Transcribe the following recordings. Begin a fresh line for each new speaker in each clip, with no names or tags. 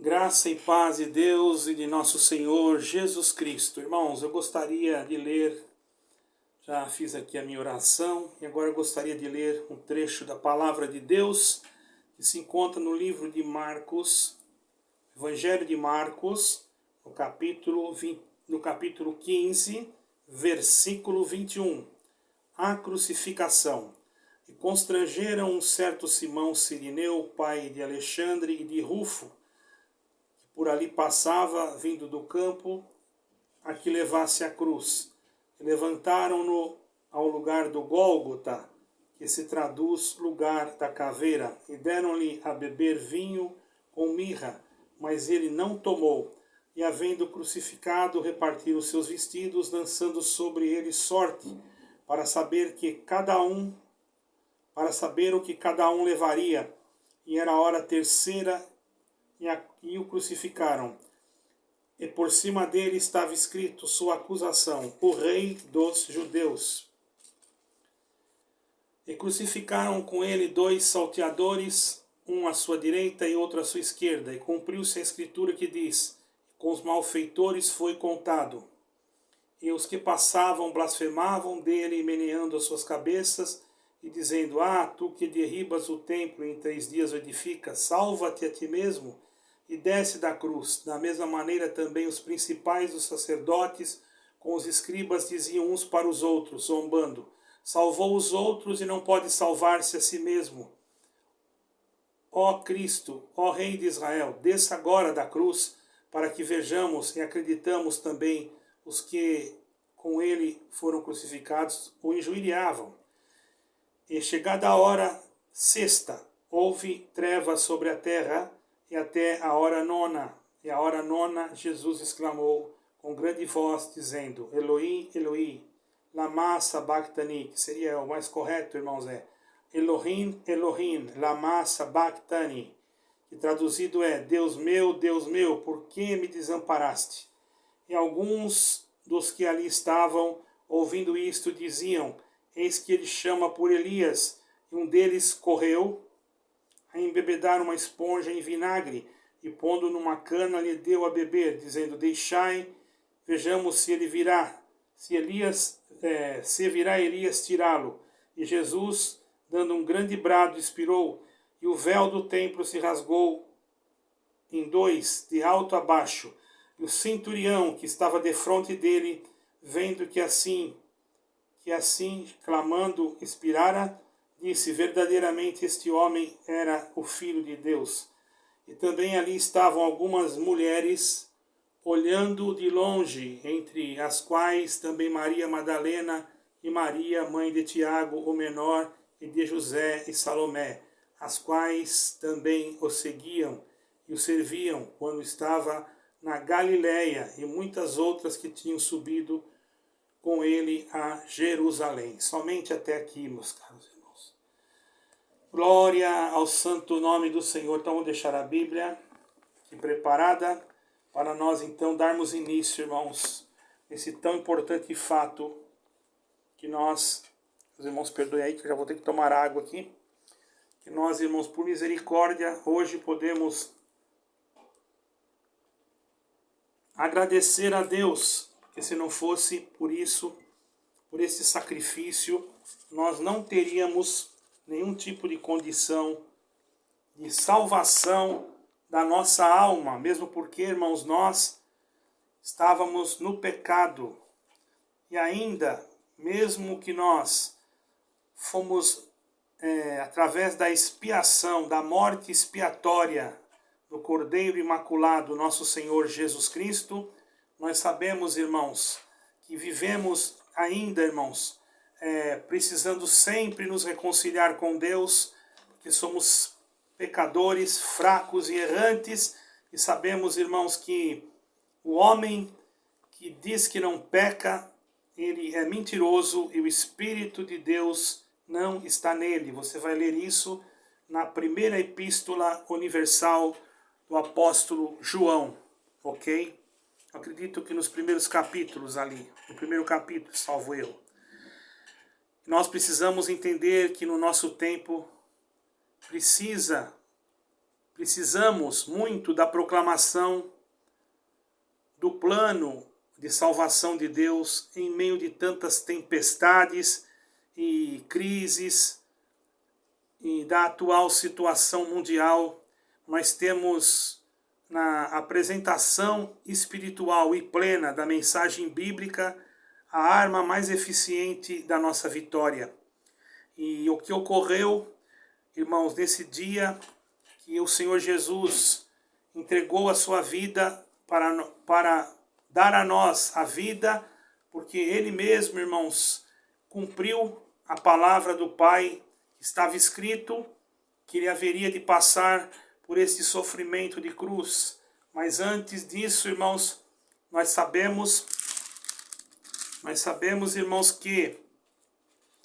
Graça e paz de Deus e de nosso Senhor Jesus Cristo. Irmãos, eu gostaria de ler, já fiz aqui a minha oração, e agora eu gostaria de ler um trecho da Palavra de Deus, que se encontra no livro de Marcos, Evangelho de Marcos, no capítulo 15, versículo 21. A crucificação. E constrangeram um certo Simão Cirineu, pai de Alexandre e de Rufo, por ali passava, vindo do campo, a que levasse a cruz. E levantaram-no ao lugar do Gólgota, que se traduz lugar da caveira, e deram-lhe a beber vinho com mirra, mas ele não tomou. E havendo crucificado, repartiram os seus vestidos, lançando sobre ele sorte, para saber o que cada um levaria. E era a hora terceira, e o crucificaram. E por cima dele estava escrito sua acusação: o rei dos judeus. E crucificaram com ele 2 salteadores, um à sua direita e outro à sua esquerda. E cumpriu-se a escritura que diz: com os malfeitores foi contado. E os que passavam blasfemavam dele, meneando as suas cabeças, e dizendo: tu que derribas o templo e em 3 dias o edificas, salva-te a ti mesmo e desce da cruz. Da mesma maneira também os principais dos sacerdotes com os escribas diziam uns para os outros, zombando: salvou os outros e não pode salvar-se a si mesmo. Ó Cristo, ó Rei de Israel, desça agora da cruz, para que vejamos e acreditamos também os que com ele foram crucificados o injuriavam. E chegada a hora sexta, houve trevas sobre a terra, e até a hora nona. E a hora nona, Jesus exclamou com grande voz, dizendo: Elohim, Elohim, lama sabachthani, que seria o mais correto, irmãos, Elohim, Elohim, lama sabachthani, que traduzido é: Deus meu, por que me desamparaste? E alguns dos que ali estavam, ouvindo isto, diziam: eis que ele chama por Elias. E um deles correu a embebedar uma esponja em vinagre, e pondo numa cana lhe deu a beber, dizendo: deixai, vejamos se ele virá, se virá Elias tirá-lo. E Jesus, dando um grande brado, expirou, e o véu do templo se rasgou em 2, de alto a baixo. E o centurião que estava defronte dele, vendo que assim clamando expirara, disse: verdadeiramente este homem era o Filho de Deus. E também ali estavam algumas mulheres olhando de longe, entre as quais também Maria Madalena e Maria, mãe de Tiago, o menor, e de José e Salomé, as quais também o seguiam e o serviam quando estava na Galiléia, e muitas outras que tinham subido com ele a Jerusalém. Somente até aqui, meus caros irmãos. Glória ao santo nome do Senhor. Então vamos deixar a Bíblia aqui preparada para nós então darmos início, irmãos, nesse tão importante fato que nós, os irmãos, perdoem aí que eu já vou ter que tomar água aqui, que nós, irmãos, por misericórdia, hoje podemos agradecer a Deus, porque se não fosse por isso, por esse sacrifício, nós não teríamos nenhum tipo de condição de salvação da nossa alma, mesmo porque, irmãos, nós estávamos no pecado, e ainda, mesmo que nós fomos, através da expiação, da morte expiatória do Cordeiro Imaculado, nosso Senhor Jesus Cristo, nós sabemos, irmãos, que vivemos ainda, irmãos, precisando sempre nos reconciliar com Deus, porque somos pecadores, fracos e errantes, e sabemos, irmãos, que o homem que diz que não peca, ele é mentiroso e o Espírito de Deus não está nele. Você vai ler isso na primeira epístola universal do apóstolo João, ok? Acredito que nos primeiros capítulos ali, no primeiro capítulo, salvo eu. Nós precisamos entender que no nosso tempo precisa precisamos muito da proclamação do plano de salvação de Deus em meio de tantas tempestades e crises e da atual situação mundial. Nós temos na apresentação espiritual e plena da mensagem bíblica a arma mais eficiente da nossa vitória. E o que ocorreu, irmãos, nesse dia que o Senhor Jesus entregou a sua vida para dar a nós a vida, porque Ele mesmo, irmãos, cumpriu a palavra do Pai, estava escrito que Ele haveria de passar por esse sofrimento de cruz. Mas antes disso, irmãos, nós sabemos, irmãos, que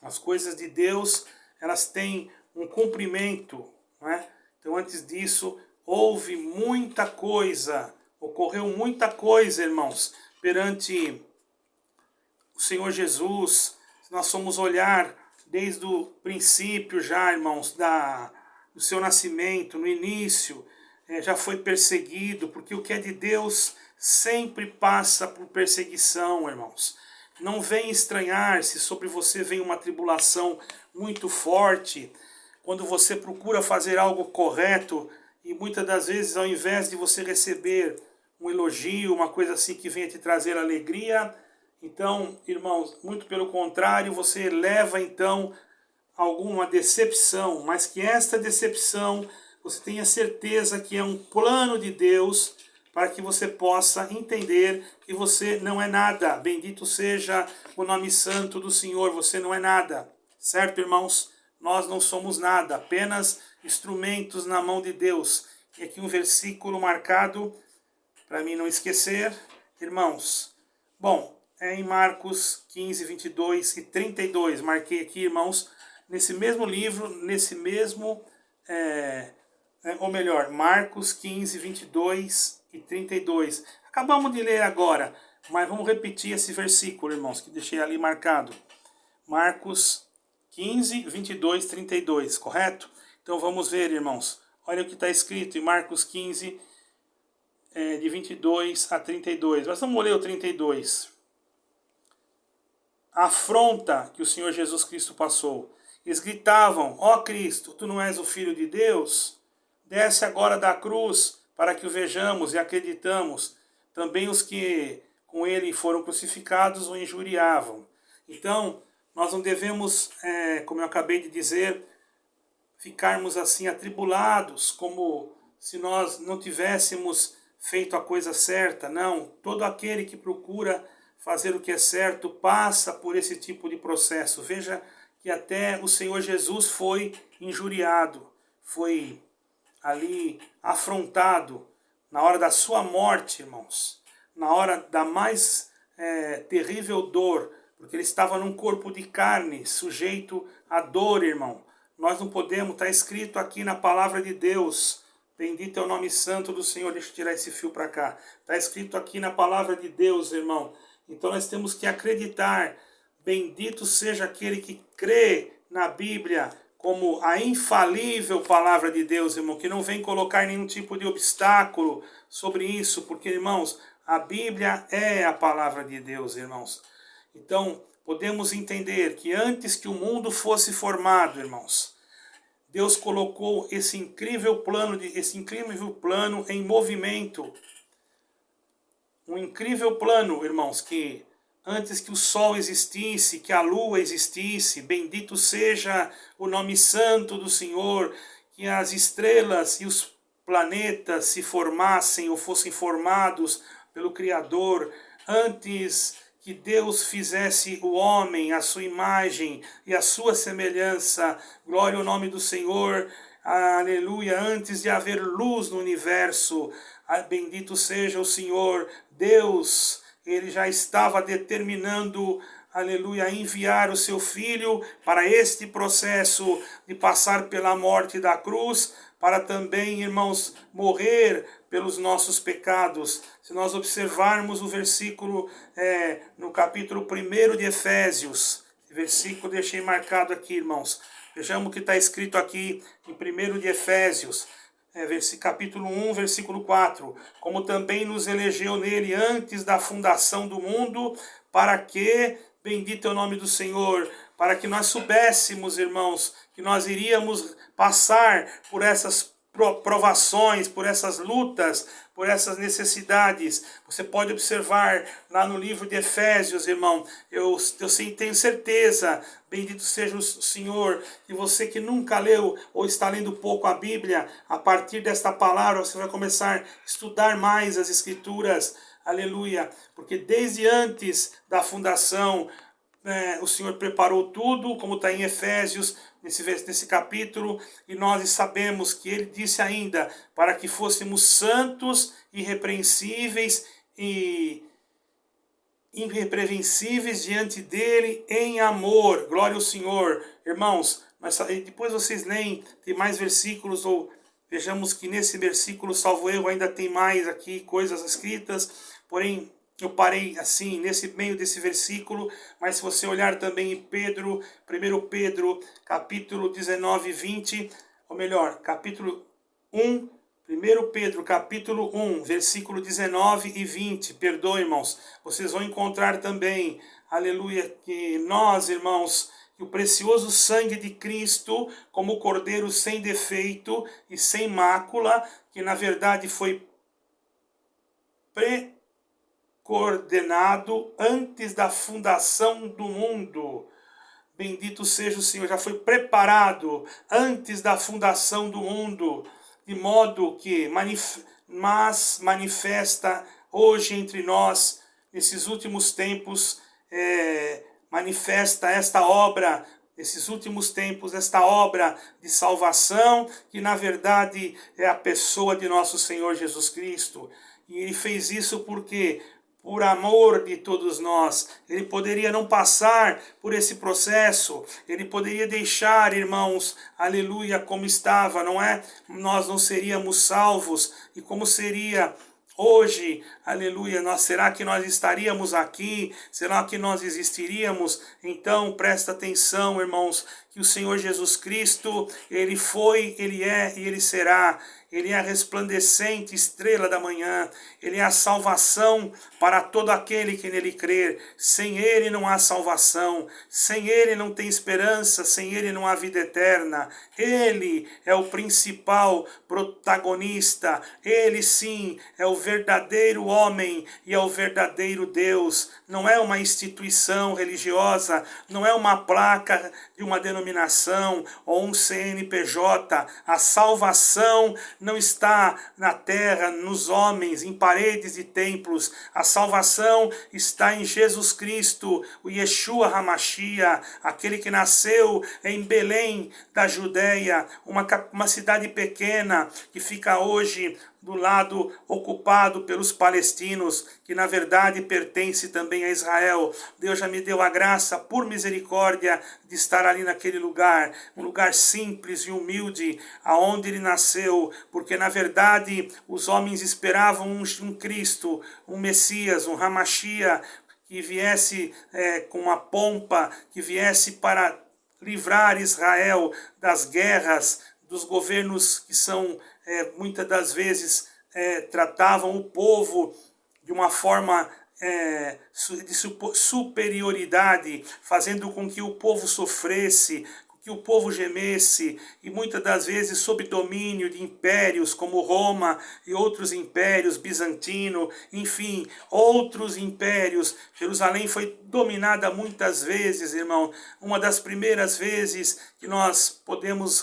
as coisas de Deus, elas têm um cumprimento, não é? Então, antes disso, houve muita coisa, ocorreu muita coisa, irmãos, perante o Senhor Jesus. Se nós formos olhar desde o princípio já, irmãos, do seu nascimento, no início, já foi perseguido, porque o que é de Deus sempre passa por perseguição, irmãos. Não vem estranhar se sobre você vem uma tribulação muito forte, quando você procura fazer algo correto e muitas das vezes, ao invés de você receber um elogio, uma coisa assim que venha te trazer alegria, então, irmãos, muito pelo contrário, você leva então alguma decepção, mas que esta decepção você tenha certeza que é um plano de Deus para que você possa entender que você não é nada. Bendito seja o nome santo do Senhor, você não é nada. Certo, irmãos? Nós não somos nada, apenas instrumentos na mão de Deus. E aqui um versículo marcado, para mim não esquecer, irmãos. Bom, é em Marcos 15, 22 e 32. Marquei aqui, irmãos, nesse mesmo livro, ou melhor, Marcos 15, 22 e 32. Acabamos de ler agora, mas vamos repetir esse versículo, irmãos, que deixei ali marcado. Marcos 15, 22, 32, correto? Então vamos ver, irmãos. Olha o que está escrito em Marcos 15, de 22 a 32. Nós vamos ler o 32. A afronta que o Senhor Jesus Cristo passou. Eles gritavam: ó Cristo, tu não és o Filho de Deus? Desce agora da cruz para que o vejamos e acreditamos. Também os que com ele foram crucificados o injuriavam. Então, nós não devemos, como eu acabei de dizer, ficarmos assim atribulados, como se nós não tivéssemos feito a coisa certa. Não, todo aquele que procura fazer o que é certo passa por esse tipo de processo. Veja que até o Senhor Jesus foi injuriado, foi ali afrontado na hora da sua morte, irmãos, na hora da mais terrível dor, porque ele estava num corpo de carne, sujeito à dor, irmão. Nós não podemos, está escrito aqui na palavra de Deus, bendito é o nome santo do Senhor. Deixa eu tirar esse fio para cá. Está escrito aqui na palavra de Deus, irmão. Então nós temos que acreditar. Bendito seja aquele que crê na Bíblia como a infalível palavra de Deus, irmão, que não vem colocar nenhum tipo de obstáculo sobre isso, porque, irmãos, a Bíblia é a palavra de Deus, irmãos. Então, podemos entender que antes que o mundo fosse formado, irmãos, Deus colocou esse incrível plano em movimento. Um incrível plano, irmãos, que antes que o sol existisse, que a lua existisse, bendito seja o nome santo do Senhor, que as estrelas e os planetas se formassem ou fossem formados pelo Criador, antes que Deus fizesse o homem à sua imagem e à sua semelhança. Glória ao nome do Senhor, aleluia. Antes de haver luz no universo, bendito seja o Senhor, Deus, ele já estava determinando, aleluia, enviar o seu Filho para este processo de passar pela morte da cruz, para também, irmãos, morrer pelos nossos pecados. Se nós observarmos o versículo no capítulo 1 de Efésios, versículo deixei marcado aqui, irmãos. Vejamos o que está escrito aqui em 1 de Efésios, capítulo 1, versículo 4. Como também nos elegeu nele antes da fundação do mundo, para que, bendito é o nome do Senhor, para que nós soubéssemos, irmãos, que nós iríamos passar por essas provações, por essas lutas, por essas necessidades. Você pode observar lá no livro de Efésios, irmão, eu tenho certeza, bendito seja o Senhor, que você que nunca leu ou está lendo pouco a Bíblia, a partir desta palavra você vai começar a estudar mais as Escrituras, aleluia, porque desde antes da fundação, o Senhor preparou tudo, como está em Efésios, nesse capítulo, e nós sabemos que ele disse ainda, para que fôssemos santos, irrepreensíveis e irrepreensíveis diante dele em amor. Glória ao Senhor. Irmãos, depois vocês leem, tem mais versículos, ou vejamos que nesse versículo, salvo eu, ainda tem mais aqui coisas escritas, porém eu parei assim, nesse meio desse versículo, mas se você olhar também em Pedro, 1 Pedro, capítulo 19 e 20, ou melhor, capítulo 1, 1 Pedro, capítulo 1, versículo 19 e 20, perdoe, irmãos, vocês vão encontrar também, aleluia, que nós, irmãos, que o precioso sangue de Cristo, como o cordeiro sem defeito e sem mácula, que na verdade foi coordenado antes da fundação do mundo. Bendito seja o Senhor, já foi preparado antes da fundação do mundo, de modo que manifesta hoje entre nós, nesses últimos tempos, manifesta esta obra, nesses últimos tempos, esta obra de salvação, que na verdade é a pessoa de nosso Senhor Jesus Cristo. E ele fez isso porque por amor de todos nós. Ele poderia não passar por esse processo, ele poderia deixar, irmãos, aleluia, como estava, não é? Nós não seríamos salvos, e como seria hoje, aleluia, será que nós estaríamos aqui? Será que nós existiríamos? Então, presta atenção, irmãos, que o Senhor Jesus Cristo, ele foi, ele é e ele será. Ele é a resplandecente estrela da manhã. Ele é a salvação para todo aquele que nele crer. Sem ele não há salvação. Sem ele não tem esperança. Sem ele não há vida eterna. Ele é o principal protagonista. Ele sim é o verdadeiro homem e é o verdadeiro Deus. Não é uma instituição religiosa. Não é uma placa de uma denominação ou um CNPJ. A salvação não está na terra, nos homens, em paredes de templos. A salvação está em Jesus Cristo, o Yeshua HaMashiach, aquele que nasceu em Belém da Judéia, uma cidade pequena que fica hoje do lado ocupado pelos palestinos, que na verdade pertence também a Israel. Deus já me deu a graça, por misericórdia, de estar ali naquele lugar, um lugar simples e humilde, aonde ele nasceu, porque na verdade os homens esperavam um Cristo, um Messias, um Hamashiach, que viesse com uma pompa, que viesse para livrar Israel das guerras, dos governos que são, muitas das vezes, tratavam o povo de uma forma de superioridade, fazendo com que o povo sofresse, que o povo gemesse, e muitas das vezes sob domínio de impérios como Roma e outros impérios, Bizantino, enfim, outros impérios. Jerusalém foi dominada muitas vezes, irmão. Uma das primeiras vezes que nós podemos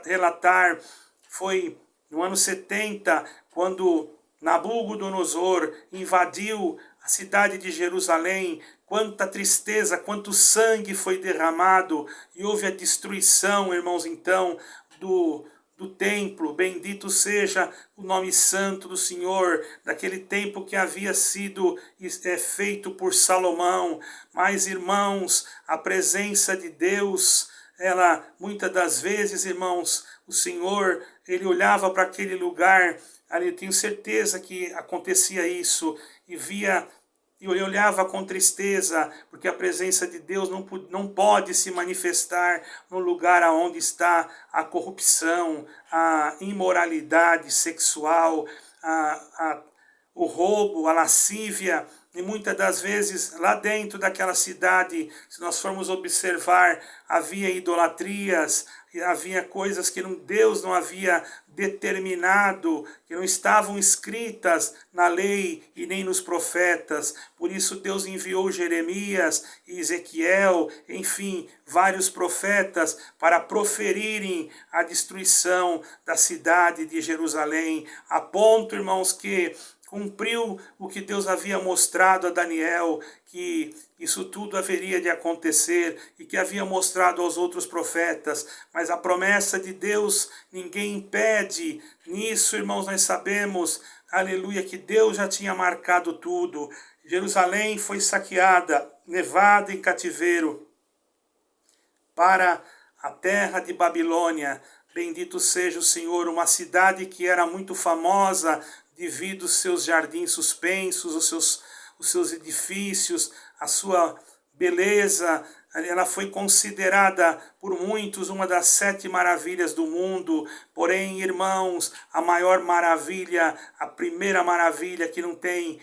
relatar foi no ano 70, quando Nabucodonosor invadiu a cidade de Jerusalém. Quanta tristeza, quanto sangue foi derramado, e houve a destruição, irmãos, então, do templo. Bendito seja o nome santo do Senhor, daquele templo que havia sido feito por Salomão. Mas, irmãos, a presença de Deus, ela, muitas das vezes, irmãos, o Senhor, ele olhava para aquele lugar, ali eu tenho certeza que acontecia isso, e via e eu olhava com tristeza, porque a presença de Deus não pode se manifestar no lugar onde está a corrupção, a imoralidade sexual, o roubo, a lascívia. E muitas das vezes, lá dentro daquela cidade, se nós formos observar, havia idolatrias, havia coisas que Deus não havia determinado, que não estavam escritas na lei e nem nos profetas. Por isso Deus enviou Jeremias e Ezequiel, enfim, vários profetas para proferirem a destruição da cidade de Jerusalém, a ponto, irmãos, que cumpriu o que Deus havia mostrado a Daniel, que isso tudo haveria de acontecer e que havia mostrado aos outros profetas. Mas a promessa de Deus ninguém impede. Nisso, irmãos, nós sabemos, aleluia, que Deus já tinha marcado tudo. Jerusalém foi saqueada, levada em cativeiro para a terra de Babilônia. Bendito seja o Senhor, uma cidade que era muito famosa devido aos seus jardins suspensos, os seus edifícios, a sua beleza. Ela foi considerada por muitos uma das 7 maravilhas do mundo. Porém, irmãos, a maior maravilha, a primeira maravilha que não tem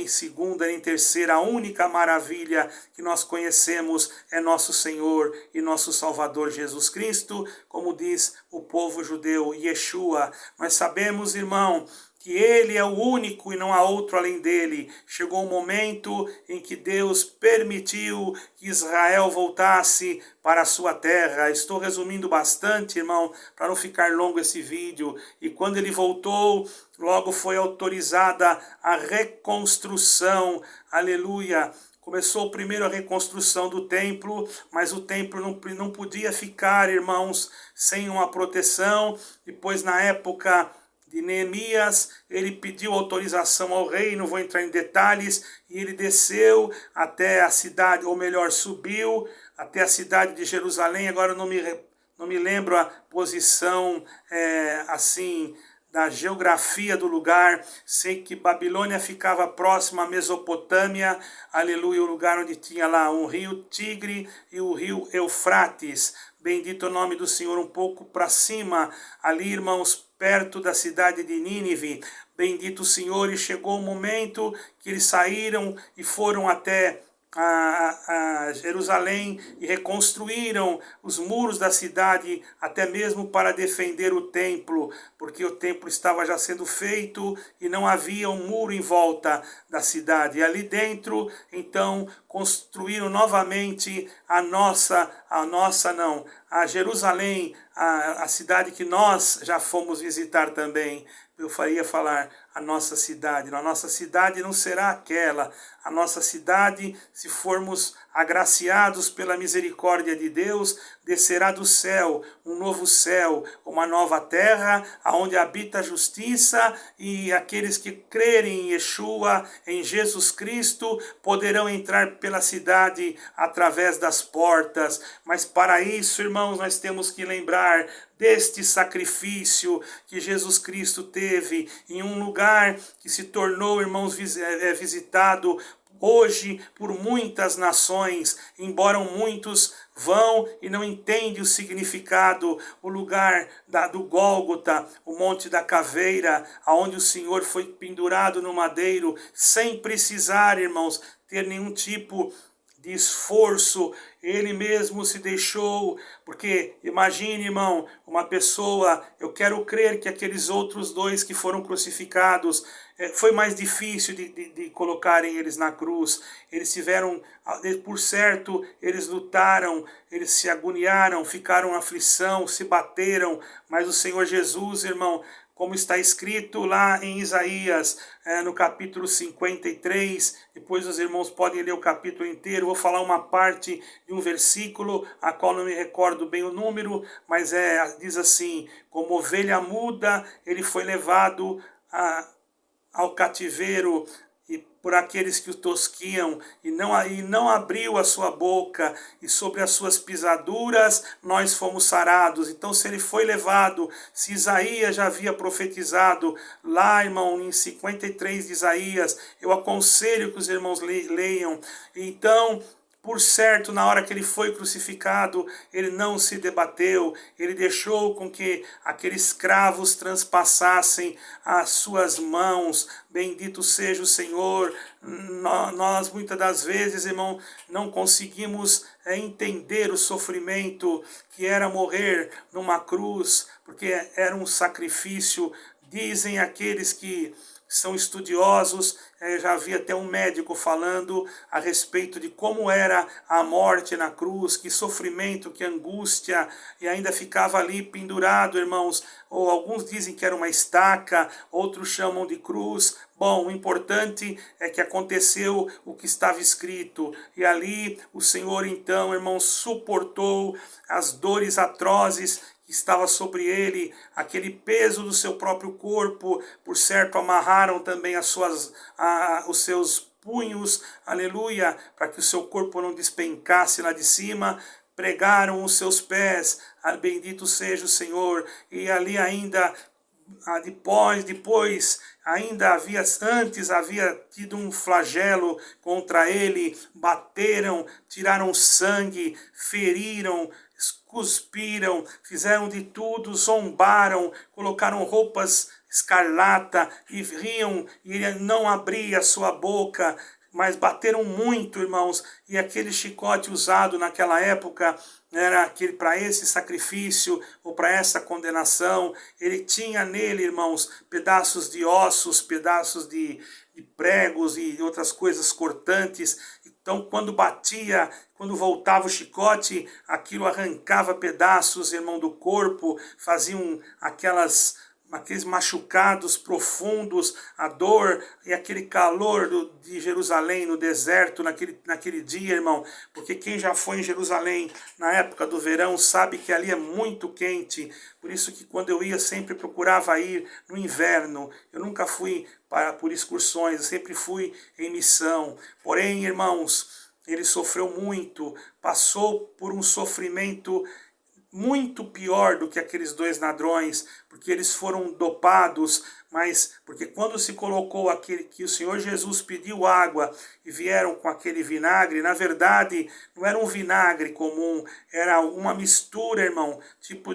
segunda nem terceira, a única maravilha que nós conhecemos é nosso Senhor e nosso Salvador Jesus Cristo, como diz o povo judeu, Yeshua. Nós sabemos, irmão, que Ele é o único e não há outro além dele. Chegou o momento em que Deus permitiu que Israel voltasse para a sua terra. Estou resumindo bastante, irmão, para não ficar longo esse vídeo. E quando ele voltou, logo foi autorizada a reconstrução. Aleluia! Começou primeiro a reconstrução do templo, mas o templo não podia ficar, irmãos, sem uma proteção. Depois, na época de Neemias, ele pediu autorização ao rei, não vou entrar em detalhes, e ele desceu até a cidade, ou melhor, subiu até a cidade de Jerusalém. Agora não me lembro a posição assim da geografia do lugar. Sei que Babilônia ficava próxima à Mesopotâmia, aleluia, o lugar onde tinha lá um rio Tigre e o rio Eufrates. Bendito o nome do Senhor, um pouco para cima, ali, irmãos, perto da cidade de Nínive. Bendito o Senhor, e chegou o momento que eles saíram e foram até a Jerusalém e reconstruíram os muros da cidade, até mesmo para defender o templo, porque o templo estava já sendo feito e não havia um muro em volta da cidade. E ali dentro, então, construíram novamente a Jerusalém, a cidade que nós já fomos visitar também. Eu faria falar a nossa cidade. A nossa cidade não será aquela. A nossa cidade, se formos agraciados pela misericórdia de Deus, descerá do céu, um novo céu, uma nova terra, onde habita a justiça, e aqueles que crerem em Yeshua, em Jesus Cristo, poderão entrar pela cidade através das portas. Mas para isso, irmãos, nós temos que lembrar deste sacrifício que Jesus Cristo teve em um lugar que se tornou, irmãos, visitado hoje por muitas nações, embora muitos vão e não entendem o significado, o lugar do Gólgota, o Monte da Caveira, aonde o Senhor foi pendurado no madeiro, sem precisar, irmãos, ter nenhum tipo de esforço. Ele mesmo se deixou, porque imagine, irmão, uma pessoa, eu quero crer que aqueles outros 2 que foram crucificados, foi mais difícil de colocarem eles na cruz. Eles tiveram, por certo, eles lutaram, eles se agoniaram, ficaram em aflição, se bateram, mas o Senhor Jesus, irmão, como está escrito lá em Isaías, no capítulo 53, depois os irmãos podem ler o capítulo inteiro, vou falar uma parte de um versículo, a qual não me recordo bem o número, mas diz assim: como ovelha muda, ele foi levado ao cativeiro, e por aqueles que o tosquiam, e não abriu a sua boca, e sobre as suas pisaduras nós fomos sarados. Então, se ele foi levado, se Isaías já havia profetizado, lá, irmão, em 53 de Isaías, eu aconselho que os irmãos leiam. Então, por certo, na hora que ele foi crucificado, ele não se debateu, ele deixou com que aqueles cravos transpassassem as suas mãos. Bendito seja o Senhor. Nós muitas das vezes, irmão, não conseguimos entender o sofrimento que era morrer numa cruz, porque era um sacrifício. Dizem aqueles que são estudiosos, já havia até um médico falando a respeito de como era a morte na cruz, que sofrimento, que angústia, e ainda ficava ali pendurado, irmãos, ou alguns dizem que era uma estaca, outros chamam de cruz. Bom, o importante é que aconteceu o que estava escrito, e ali o Senhor então, irmãos, suportou as dores atrozes que estava sobre ele, aquele peso do seu próprio corpo. Por certo, amarraram também os seus punhos, aleluia, para que o seu corpo não despencasse lá de cima. Pregaram os seus pés, bendito seja o Senhor, e ali ainda, depois, antes havia tido um flagelo contra ele, bateram, tiraram sangue, feriram, cuspiram, fizeram de tudo, zombaram, colocaram roupas escarlata e riam, e ele não abria a sua boca, mas bateram muito, irmãos, e aquele chicote usado naquela época era para esse sacrifício ou para essa condenação. Ele tinha nele, irmãos, pedaços de ossos, pedaços de pregos e outras coisas cortantes. Então, quando batia, quando voltava o chicote, aquilo arrancava pedaços, irmão, do corpo, faziam aqueles machucados profundos, a dor e aquele calor de Jerusalém no deserto naquele dia, irmão, porque quem já foi em Jerusalém na época do verão sabe que ali é muito quente. Por isso que quando eu ia, sempre procurava ir no inverno. Eu nunca fui por excursões, eu sempre fui em missão. Porém, irmãos, ele sofreu muito, passou por um sofrimento muito pior do que aqueles dois ladrões, porque eles foram dopados, mas porque quando se colocou aquele que o Senhor Jesus pediu água e vieram com aquele vinagre, na verdade não era um vinagre comum, era uma mistura, irmão, tipo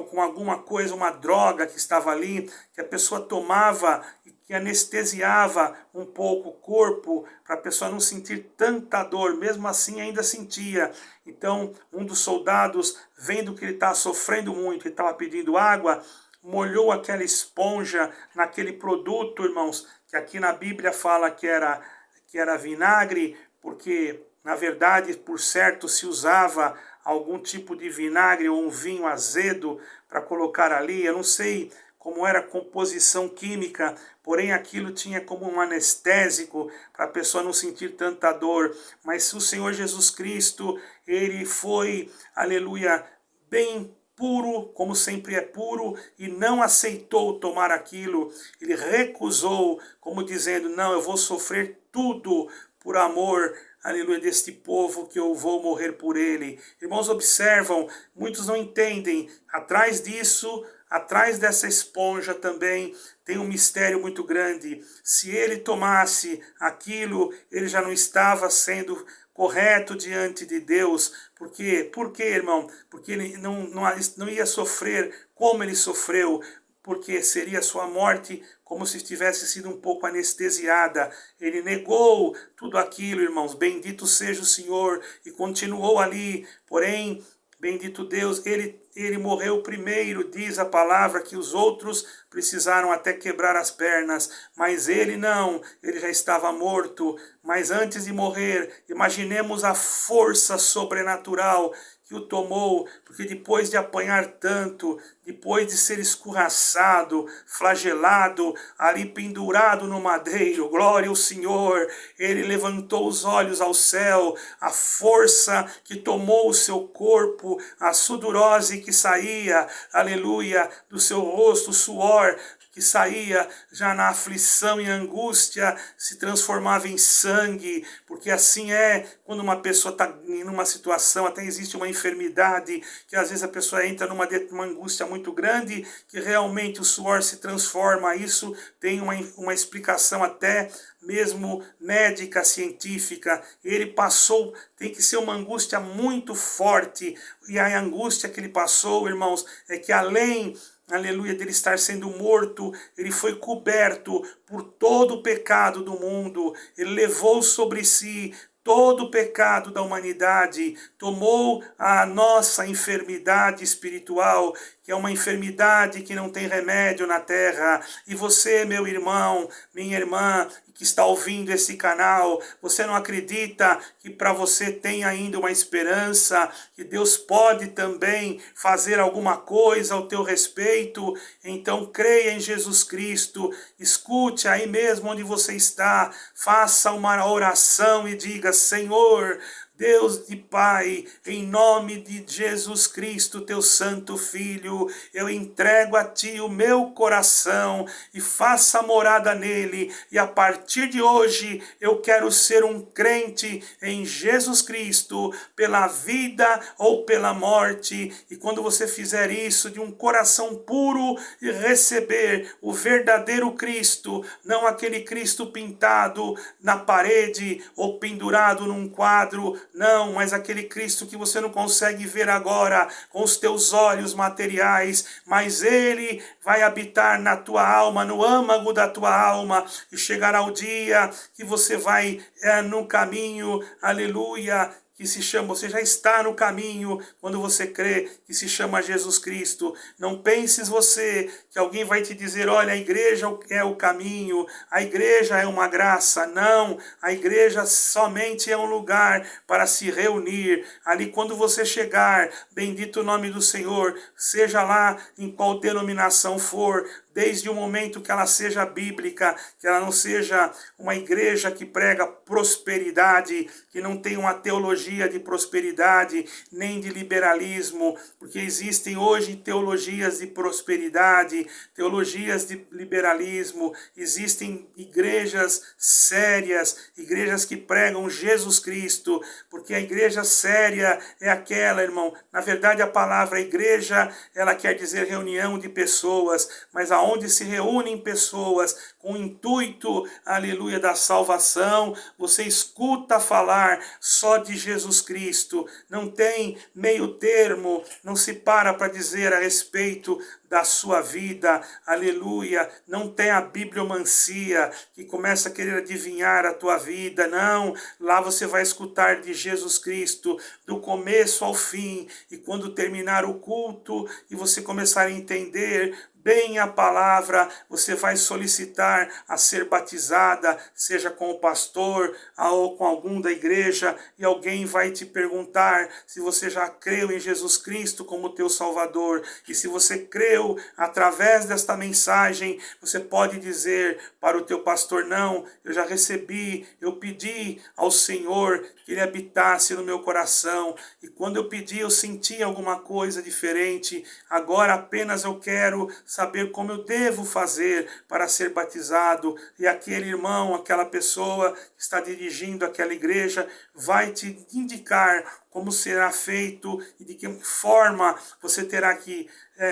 com alguma coisa, uma droga que estava ali, que a pessoa tomava e que anestesiava um pouco o corpo, para a pessoa não sentir tanta dor, mesmo assim ainda sentia. Então, um dos soldados, vendo que ele estava sofrendo muito e estava pedindo água, molhou aquela esponja naquele produto, irmãos, que aqui na Bíblia fala que era vinagre, porque, na verdade, por certo, se usava algum tipo de vinagre ou um vinho azedo para colocar ali. Eu não sei como era a composição química, porém aquilo tinha como um anestésico para a pessoa não sentir tanta dor. Mas o Senhor Jesus Cristo, ele foi, aleluia, bem puro, como sempre é puro, e não aceitou tomar aquilo. Ele recusou, como dizendo, não, eu vou sofrer tudo por amor, aleluia, deste povo, que eu vou morrer por ele. Irmãos, observam, muitos não entendem, atrás disso, atrás dessa esponja também tem um mistério muito grande. Se ele tomasse aquilo, ele já não estava sendo correto diante de Deus. Por quê? Por quê, irmão? Porque ele não ia sofrer como ele sofreu, porque seria sua morte como se tivesse sido um pouco anestesiada. Ele negou tudo aquilo, irmãos. Bendito seja o Senhor, e continuou ali. Porém, bendito Deus, ele morreu primeiro, diz a palavra, que os outros precisaram até quebrar as pernas, mas ele não, ele já estava morto. Mas antes de morrer, imaginemos a força sobrenatural que o tomou, porque depois de apanhar tanto, depois de ser escorraçado, flagelado, ali pendurado no madeiro, glória ao Senhor, ele levantou os olhos ao céu, a força que tomou o seu corpo, a sudorose que saía, aleluia, do seu rosto, o suor que saía já na aflição e angústia, se transformava em sangue, porque assim é quando uma pessoa está em uma situação, até existe uma enfermidade, que às vezes a pessoa entra numa angústia muito grande, que realmente o suor se transforma. Isso tem uma explicação até mesmo médica, científica. Ele passou, tem que ser uma angústia muito forte, e a angústia que ele passou, irmãos, é que além, aleluia, dele estar sendo morto, ele foi coberto por todo o pecado do mundo. Ele levou sobre si todo o pecado da humanidade, tomou a nossa enfermidade espiritual, que é uma enfermidade que não tem remédio na terra. E você, meu irmão, minha irmã, que está ouvindo esse canal, você não acredita que para você tem ainda uma esperança, que Deus pode também fazer alguma coisa ao teu respeito? Então creia em Jesus Cristo, escute aí mesmo onde você está, faça uma oração e diga: Senhor, Deus de Pai, em nome de Jesus Cristo, teu santo Filho, eu entrego a Ti o meu coração e faça morada nele. E a partir de hoje eu quero ser um crente em Jesus Cristo, pela vida ou pela morte. E quando você fizer isso de um coração puro e receber o verdadeiro Cristo, não aquele Cristo pintado na parede ou pendurado num quadro, não, mas aquele Cristo que você não consegue ver agora com os teus olhos materiais, mas Ele vai habitar na tua alma, no âmago da tua alma, e chegará o dia que você vai no caminho, aleluia, que se chama, você já está no caminho quando você crê, que se chama Jesus Cristo. Não penses você que alguém vai te dizer: olha, a igreja é o caminho, a igreja é uma graça. Não, a igreja somente é um lugar para se reunir. Ali quando você chegar, bendito o nome do Senhor, seja lá em qual denominação for, desde o momento que ela seja bíblica, que ela não seja uma igreja que prega prosperidade, que não tem uma teologia de prosperidade, nem de liberalismo, porque existem hoje teologias de prosperidade, teologias de liberalismo, existem igrejas sérias, igrejas que pregam Jesus Cristo, porque a igreja séria é aquela, irmão, na verdade a palavra igreja, ela quer dizer reunião de pessoas, mas aonde se reúnem pessoas com o intuito, aleluia, da salvação, você escuta falar só de Jesus Cristo, não tem meio termo, não se para dizer a respeito da sua vida, aleluia, não tem a bibliomancia que começa a querer adivinhar a tua vida, não, lá você vai escutar de Jesus Cristo do começo ao fim, e quando terminar o culto e você começar a entender bem a palavra, você vai solicitar a ser batizada, seja com o pastor ou com algum da igreja, e alguém vai te perguntar se você já creu em Jesus Cristo como teu Salvador. E se você creu através desta mensagem, você pode dizer para o teu pastor: não, eu já recebi, eu pedi ao Senhor que Ele habitasse no meu coração, e quando eu pedi eu senti alguma coisa diferente, agora apenas eu quero saber como eu devo fazer para ser batizado. E aquele irmão, aquela pessoa que está dirigindo aquela igreja vai te indicar como será feito e de que forma você terá que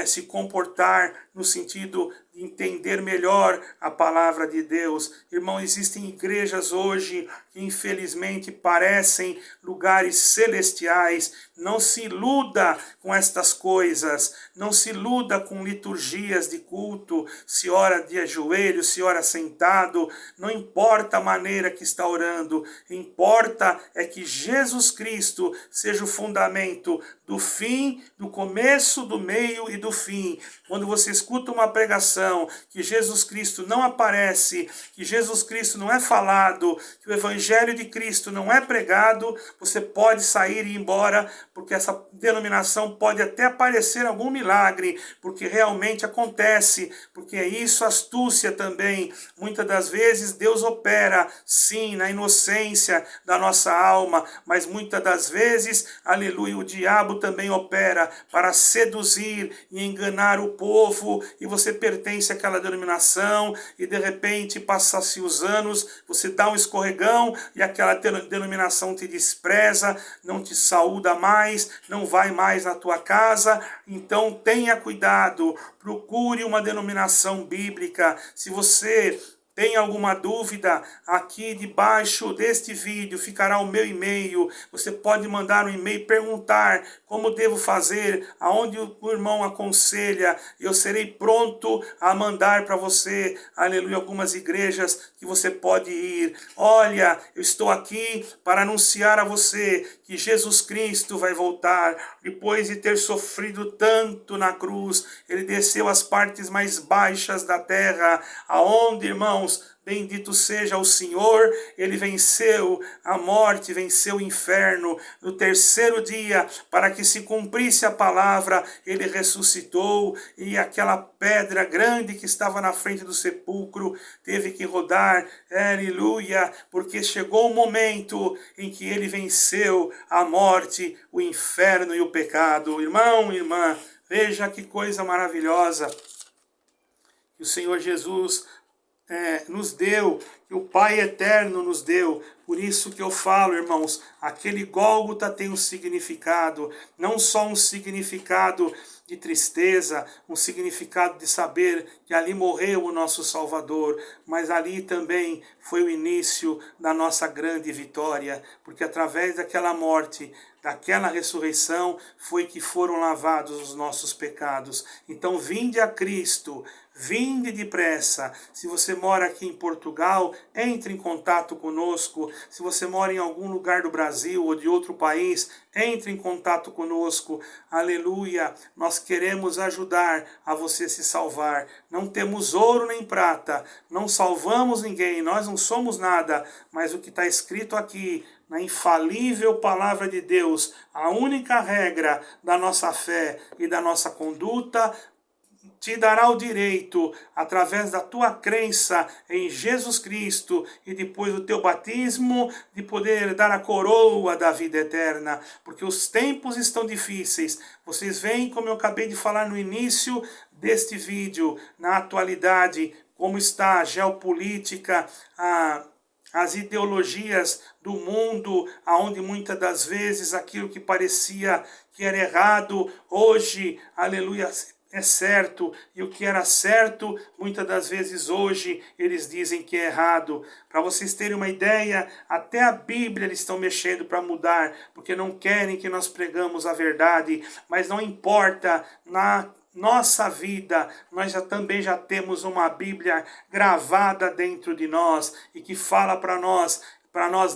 se comportar no sentido de entender melhor a palavra de Deus. Irmão, existem igrejas hoje que infelizmente parecem lugares celestiais. Não se iluda com estas coisas, não se iluda com liturgias de culto, se ora de ajoelho, se ora sentado, não importa a maneira que está orando, importa é que Jesus Cristo seja o fundamento do fim, do começo, do meio e do fim. Quando você escuta uma pregação que Jesus Cristo não aparece, que Jesus Cristo não é falado, que o Evangelho de Cristo não é pregado, você pode sair e ir embora, porque essa denominação pode até parecer algum milagre, porque realmente acontece, porque é isso, astúcia também. Muitas das vezes Deus opera, sim, na inocência da nossa alma, mas muitas das vezes, aleluia, o diabo também opera para seduzir e enganar o povo, e você pertence àquela denominação, e de repente, passa-se os anos, você dá um escorregão, e aquela denominação te despreza, não te saúda mais, não vai mais na tua casa. Então tenha cuidado, procure uma denominação bíblica. Se você tem alguma dúvida, aqui debaixo deste vídeo ficará o meu e-mail. Você pode mandar um e-mail, perguntar como devo fazer, aonde o irmão aconselha. Eu serei pronto a mandar para você, aleluia, algumas igrejas que você pode ir. Olha, eu estou aqui para anunciar a você que Jesus Cristo vai voltar. Depois de ter sofrido tanto na cruz, ele desceu às partes mais baixas da terra, aonde, irmãos, bendito seja o Senhor, ele venceu a morte, venceu o inferno. No terceiro dia, para que se cumprisse a palavra, ele ressuscitou, e aquela pedra grande que estava na frente do sepulcro teve que rodar, aleluia, porque chegou o momento em que ele venceu a morte, o inferno e o pecado. Irmão, irmã, veja que coisa maravilhosa que o Senhor Jesus nos deu, que o Pai Eterno nos deu. Por isso que eu falo, irmãos, aquele Gólgota tem um significado, não só um significado de tristeza, um significado de saber que ali morreu o nosso Salvador, mas ali também foi o início da nossa grande vitória, porque através daquela morte, daquela ressurreição, foi que foram lavados os nossos pecados. Então vinde a Cristo, vinde depressa. Se você mora aqui em Portugal, entre em contato conosco. Se você mora em algum lugar do Brasil ou de outro país, entre em contato conosco. Aleluia! Nós queremos ajudar a você se salvar. Não temos ouro nem prata, não salvamos ninguém, nós não somos nada, mas o que está escrito aqui, na infalível palavra de Deus, a única regra da nossa fé e da nossa conduta, te dará o direito, através da tua crença em Jesus Cristo e depois do teu batismo, de poder dar a coroa da vida eterna, porque os tempos estão difíceis. Vocês veem, como eu acabei de falar no início deste vídeo, na atualidade, como está a geopolítica, as ideologias do mundo, aonde muitas das vezes aquilo que parecia que era errado, hoje, aleluia, é certo, e o que era certo, muitas das vezes hoje eles dizem que é errado. Para vocês terem uma ideia, até a Bíblia eles estão mexendo para mudar, porque não querem que nós pregamos a verdade, mas não importa, na nossa vida, nós também já temos uma Bíblia gravada dentro de nós, e que fala para nós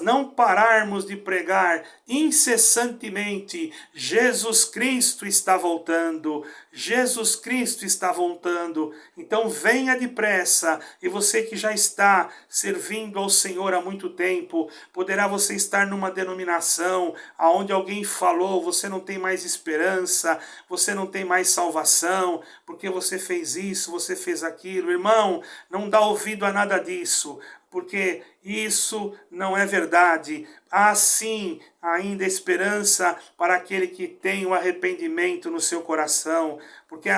não pararmos de pregar incessantemente: Jesus Cristo está voltando, Jesus Cristo está voltando. Então venha depressa, e você que já está servindo ao Senhor há muito tempo, poderá você estar numa denominação onde alguém falou: você não tem mais esperança, você não tem mais salvação, porque você fez isso, você fez aquilo. Irmão, não dá ouvido a nada disso, porque isso não é verdade. Há sim ainda esperança para aquele que tem o arrependimento no seu coração, porque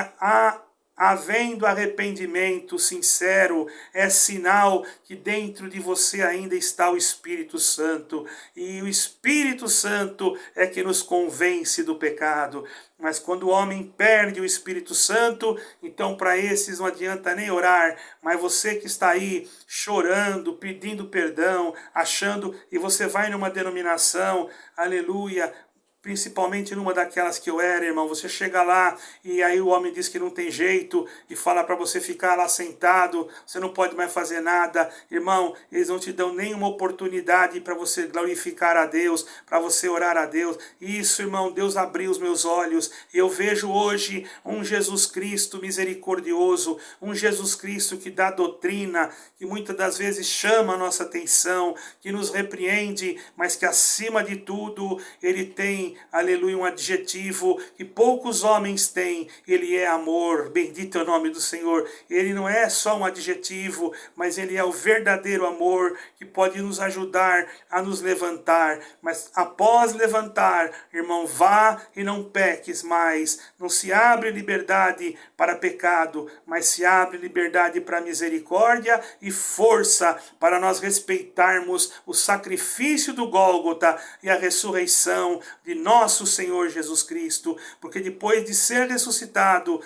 havendo arrependimento sincero, é sinal que dentro de você ainda está o Espírito Santo, e o Espírito Santo é que nos convence do pecado. Mas quando o homem perde o Espírito Santo, então para esses não adianta nem orar. Mas você que está aí chorando, pedindo perdão, achando, e você vai numa denominação, aleluia, principalmente numa daquelas que eu era, irmão, você chega lá e aí o homem diz que não tem jeito e fala para você ficar lá sentado, você não pode mais fazer nada. Irmão, eles não te dão nenhuma oportunidade para você glorificar a Deus, para você orar a Deus. Isso, irmão, Deus abriu os meus olhos, e eu vejo hoje um Jesus Cristo misericordioso, um Jesus Cristo que dá doutrina, que muitas das vezes chama a nossa atenção, que nos repreende, mas que acima de tudo ele tem tem, aleluia, um adjetivo que poucos homens têm. Ele é amor, bendito é o nome do Senhor. Ele não é só um adjetivo, mas ele é o verdadeiro amor que pode nos ajudar a nos levantar. Mas após levantar, irmão, vá e não peques mais. Não se abre liberdade para pecado, mas se abre liberdade para misericórdia e força para nós respeitarmos o sacrifício do Gólgota e a ressurreição de nosso Senhor Jesus Cristo, porque depois de ser ressuscitado,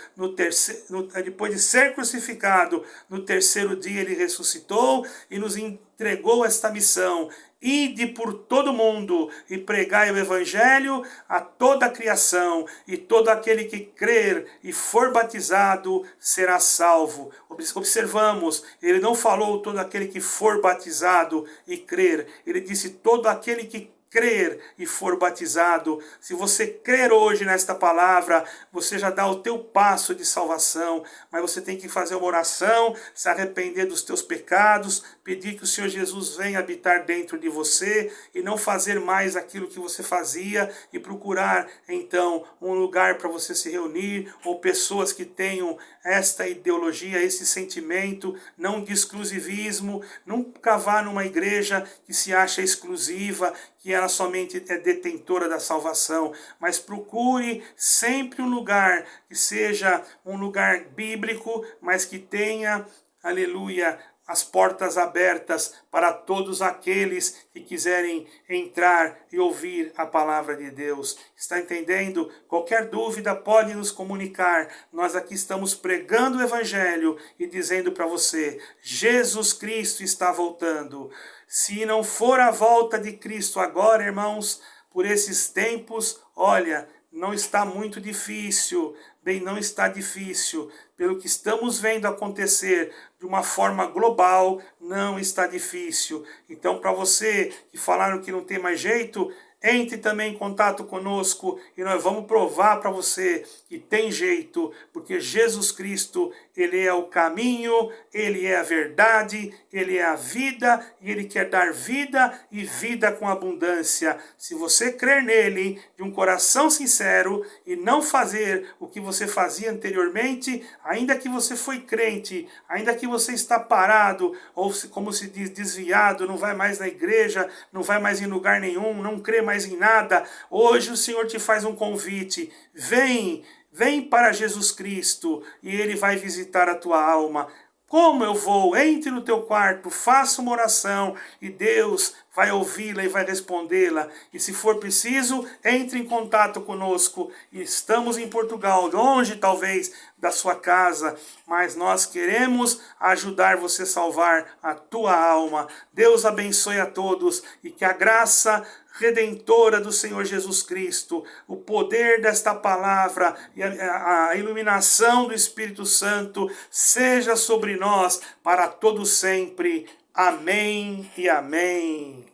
depois de ser crucificado, no terceiro dia ele ressuscitou e nos entregou esta missão: ide por todo mundo e pregai o evangelho a toda a criação, e todo aquele que crer e for batizado será salvo. Observamos, ele não falou todo aquele que for batizado e crer, ele disse todo aquele que crer e for batizado. Se você crer hoje nesta palavra, você já dá o teu passo de salvação, mas você tem que fazer uma oração, se arrepender dos teus pecados, pedir que o Senhor Jesus venha habitar dentro de você e não fazer mais aquilo que você fazia, e procurar então um lugar para você se reunir, ou pessoas que tenham esta ideologia, esse sentimento, não de exclusivismo. Nunca vá numa igreja que se acha exclusiva, que ela somente é detentora da salvação, mas procure sempre um lugar que seja um lugar bíblico, mas que tenha, aleluia, as portas abertas para todos aqueles que quiserem entrar e ouvir a palavra de Deus. Está entendendo? Qualquer dúvida pode nos comunicar. Nós aqui estamos pregando o evangelho e dizendo para você: Jesus Cristo está voltando. Se não for a volta de Cristo agora, irmãos, por esses tempos, olha, não está muito difícil. Bem, não está difícil. Pelo que estamos vendo acontecer de uma forma global, não está difícil. Então, para você que falaram que não tem mais jeito, entre também em contato conosco e nós vamos provar para você que tem jeito, porque Jesus Cristo, ele é o caminho, ele é a verdade, ele é a vida, e ele quer dar vida e vida com abundância. Se você crer nele de um coração sincero e não fazer o que você fazia anteriormente, ainda que você foi crente, ainda que você está parado, ou como se diz, desviado, não vai mais na igreja, não vai mais em lugar nenhum, não crê mais em nada, hoje o Senhor te faz um convite: vem para Jesus Cristo e ele vai visitar a tua alma. Como eu vou? Entre no teu quarto, faça uma oração e Deus vai ouvi-la e vai respondê-la. E se for preciso, entre em contato conosco. Estamos em Portugal, longe talvez da sua casa, mas nós queremos ajudar você a salvar a tua alma. Deus abençoe a todos e que a graça redentora do Senhor Jesus Cristo, o poder desta palavra e a iluminação do Espírito Santo seja sobre nós para todo sempre. Amém e amém.